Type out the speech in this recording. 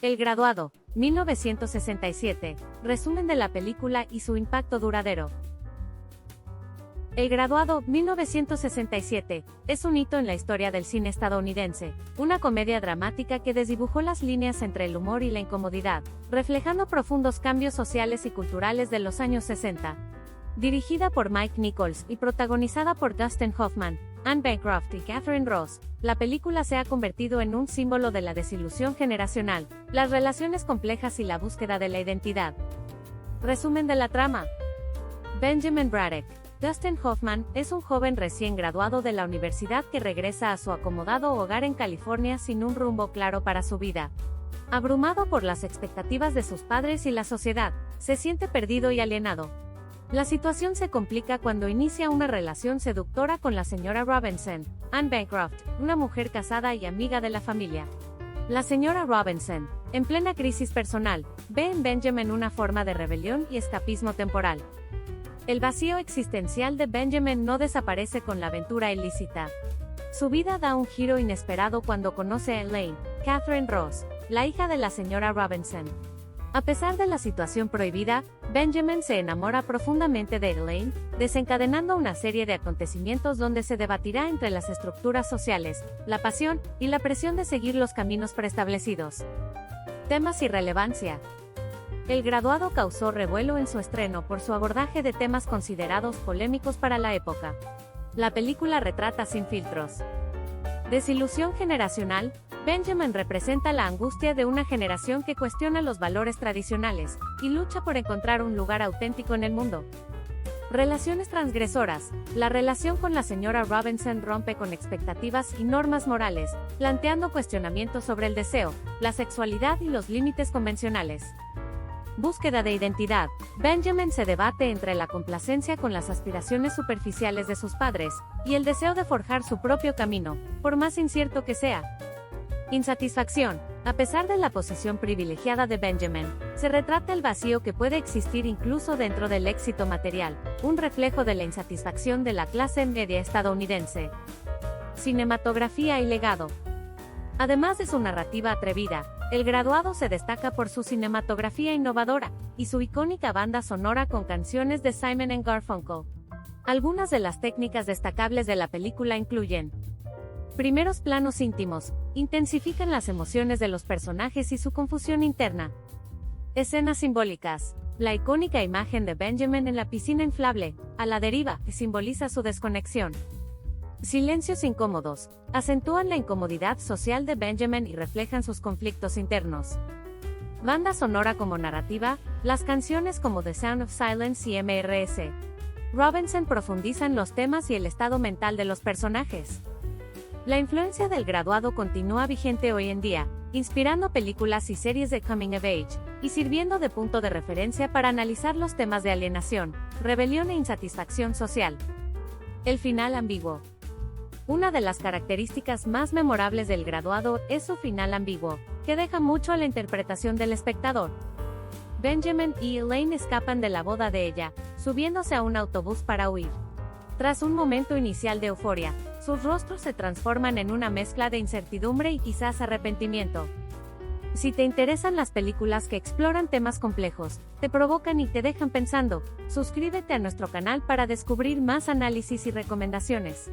El graduado, 1967, resumen de la película y su impacto duradero. El graduado, 1967, es un hito en la historia del cine estadounidense, una comedia dramática que desdibujó las líneas entre el humor y la incomodidad, reflejando profundos cambios sociales y culturales de los años 60. Dirigida por Mike Nichols y protagonizada por Dustin Hoffman, Anne Bancroft y Catherine Ross, la película se ha convertido en un símbolo de la desilusión generacional, las relaciones complejas y la búsqueda de la identidad. Resumen de la trama. Benjamin Braddock, Dustin Hoffman, es un joven recién graduado de la universidad que regresa a su acomodado hogar en California sin un rumbo claro para su vida. Abrumado por las expectativas de sus padres y la sociedad, se siente perdido y alienado. La situación se complica cuando inicia una relación seductora con la señora Robinson, Anne Bancroft, una mujer casada y amiga de la familia. La señora Robinson, en plena crisis personal, ve en Benjamin una forma de rebelión y escapismo temporal. El vacío existencial de Benjamin no desaparece con la aventura ilícita. Su vida da un giro inesperado cuando conoce a Elaine, Catherine Ross, la hija de la señora Robinson. A pesar de la situación prohibida, Benjamin se enamora profundamente de Elaine, desencadenando una serie de acontecimientos donde se debatirá entre las estructuras sociales, la pasión y la presión de seguir los caminos preestablecidos. Temas y relevancia. El graduado causó revuelo en su estreno por su abordaje de temas considerados polémicos para la época. La película retrata sin filtros. Desilusión generacional. Benjamin representa la angustia de una generación que cuestiona los valores tradicionales y lucha por encontrar un lugar auténtico en el mundo. Relaciones transgresoras. La relación con la señora Robinson rompe con expectativas y normas morales, planteando cuestionamientos sobre el deseo, la sexualidad y los límites convencionales. Búsqueda de identidad. Benjamin se debate entre la complacencia con las aspiraciones superficiales de sus padres y el deseo de forjar su propio camino, por más incierto que sea. Insatisfacción. A pesar de la posición privilegiada de Benjamin, se retrata el vacío que puede existir incluso dentro del éxito material, un reflejo de la insatisfacción de la clase media estadounidense. Cinematografía y legado. Además de su narrativa atrevida, El graduado se destaca por su cinematografía innovadora y su icónica banda sonora con canciones de Simon & Garfunkel. Algunas de las técnicas destacables de la película incluyen: primeros planos íntimos, intensifican las emociones de los personajes y su confusión interna. Escenas simbólicas. La icónica imagen de Benjamin en la piscina inflable, a la deriva, que simboliza su desconexión. Silencios incómodos, acentúan la incomodidad social de Benjamin y reflejan sus conflictos internos. Banda sonora como narrativa, las canciones como The Sound of Silence y Mrs. Robinson profundizan los temas y el estado mental de los personajes. La influencia del graduado continúa vigente hoy en día, inspirando películas y series de Coming of Age, y sirviendo de punto de referencia para analizar los temas de alienación, rebelión e insatisfacción social. El final ambiguo. Una de las características más memorables del graduado es su final ambiguo, que deja mucho a la interpretación del espectador. Benjamin y Elaine escapan de la boda de ella, subiéndose a un autobús para huir. Tras un momento inicial de euforia, sus rostros se transforman en una mezcla de incertidumbre y quizás arrepentimiento. Si te interesan las películas que exploran temas complejos, te provocan y te dejan pensando, suscríbete a nuestro canal para descubrir más análisis y recomendaciones.